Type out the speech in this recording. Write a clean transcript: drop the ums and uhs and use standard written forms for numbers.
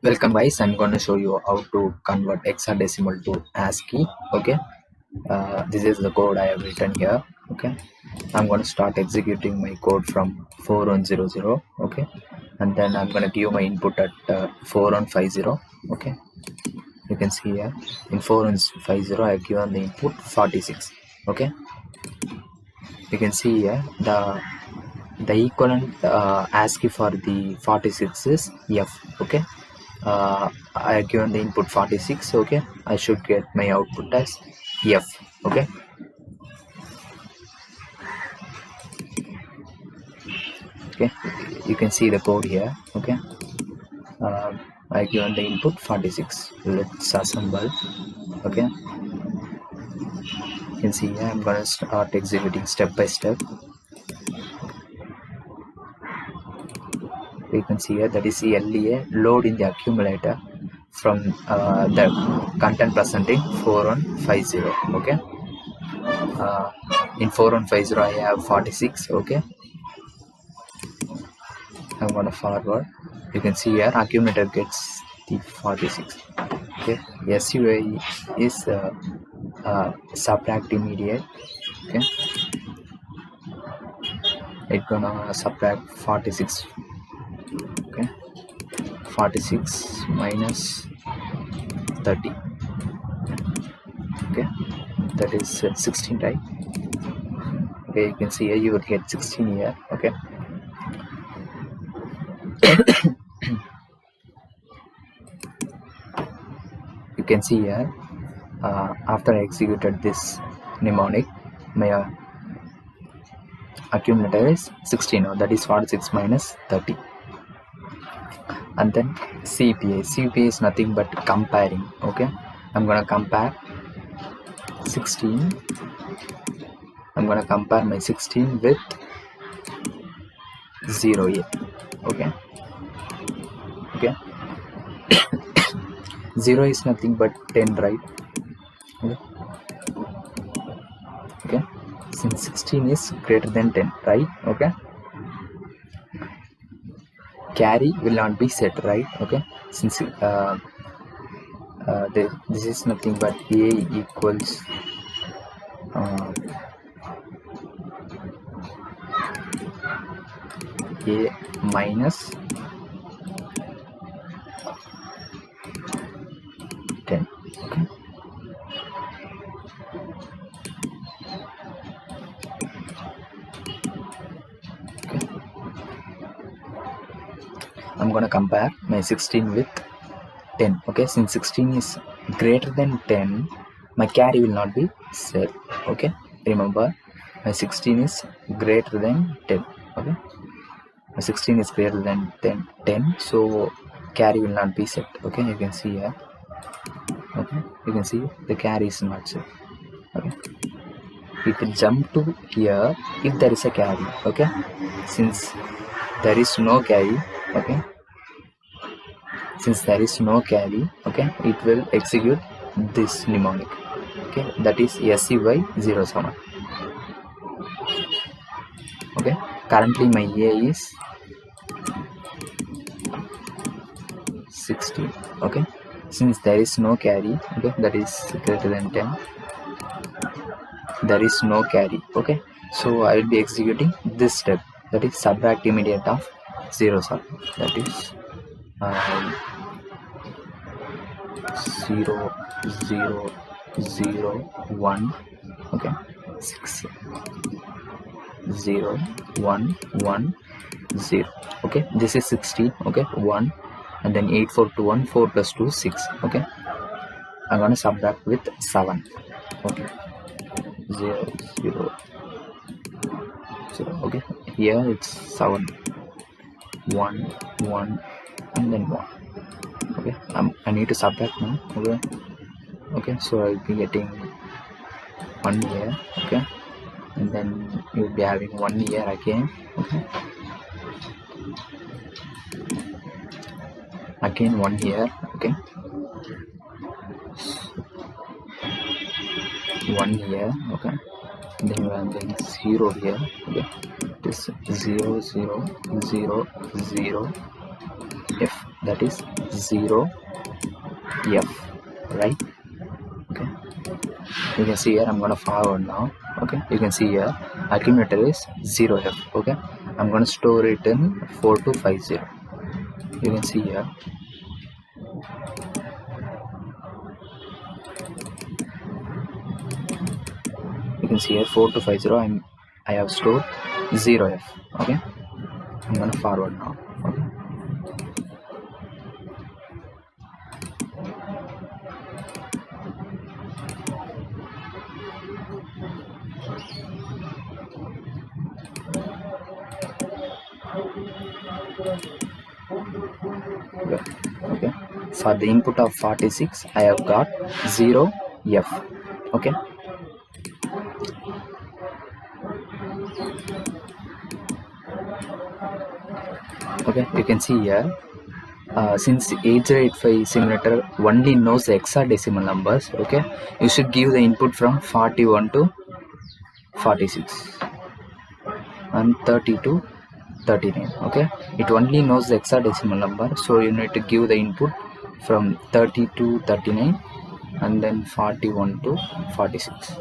Welcome guys, I'm going to show you how to convert hexadecimal to ASCII. Okay, this is the code I have written here. Okay, I'm going to start executing my code from 4100. Okay, and then I'm going to give my input at 4150. Okay, you can see here in 4150 I have given the input 46. Okay, you can see here the equivalent ASCII for the 46 is F. Okay, I have given the input 46. Okay, I should get my output as F. Okay, you can see the code here. Okay, I given the input 46. Let's assemble. Okay, you can see here I'm gonna start executing step by step. You can see here that is the LEA load in the accumulator from the content present in 4150. Okay, in 4150 I have 46. Okay, I'm gonna forward. You can see here accumulator gets the 46. Okay, SUI is subtract immediate. Okay, it's gonna subtract 46. Okay, 46 minus 30. Okay, that is 16, right? Okay, you can see here you would get 16 here. Okay, you can see here after I executed this mnemonic, my accumulator is 16. That is 46 minus 30. And then CPA is nothing but comparing. Okay, I'm gonna compare 16. I'm gonna compare my 16 with 0A. Okay, 0 is nothing but 10, right? Okay, since 16 is greater than 10, right? Okay, carry will not be set, right? Okay, since this is nothing but A equals A minus 10. Okay, I'm gonna compare my 16 with 10. Okay, since 16 is greater than 10, my carry will not be set. Okay, remember my 16 is greater than 10. Okay, my 16 is greater than 10, so carry will not be set. Okay, you can see here. Okay, you can see the carry is not set. Okay, you can jump to here if there is a carry. Okay, since there is no carry. Okay, since there is no carry, okay, it will execute this mnemonic. Okay, that is SCY07. Okay, currently my A is 16. Okay, since there is no carry, okay, that is greater than 10, there is no carry. Okay, so I will be executing this step, that is subtract immediate of 07. That is 0 0 0 1. Okay, 6 0 1 1 0. Okay, this is 16. Okay, 1, and then 8 4 2 1, 4 plus 2 6. Okay, I'm gonna subtract with 7. Okay, 0 0 0. Okay, here it's 7 1 1 and then 1. Okay, I need to subtract now. Okay, so I'll be getting 1 here. Okay, and then you'll be having 1 here again. Okay, again 1 here. Okay, 1 here. Okay, and then you are having 0 here. Okay, this 0 0 0 0 F. that is 0 F, right? Okay, you can see here I'm gonna forward now. Okay, you can see here accumulator is 0 F. Okay, I'm gonna store it in 4250. You can see here. You can see here 4250. I have stored 0 F. Okay, I'm gonna forward now. Okay. Okay, for the input of 46 I have got 0 F. Okay, okay, you can see here since 8085 simulator only knows the hexadecimal numbers, okay, you should give the input from 41 to 46 and 30 to 39. Okay, it only knows the hexadecimal number, so you need to give the input from 30 to 39 and then 41 to 46.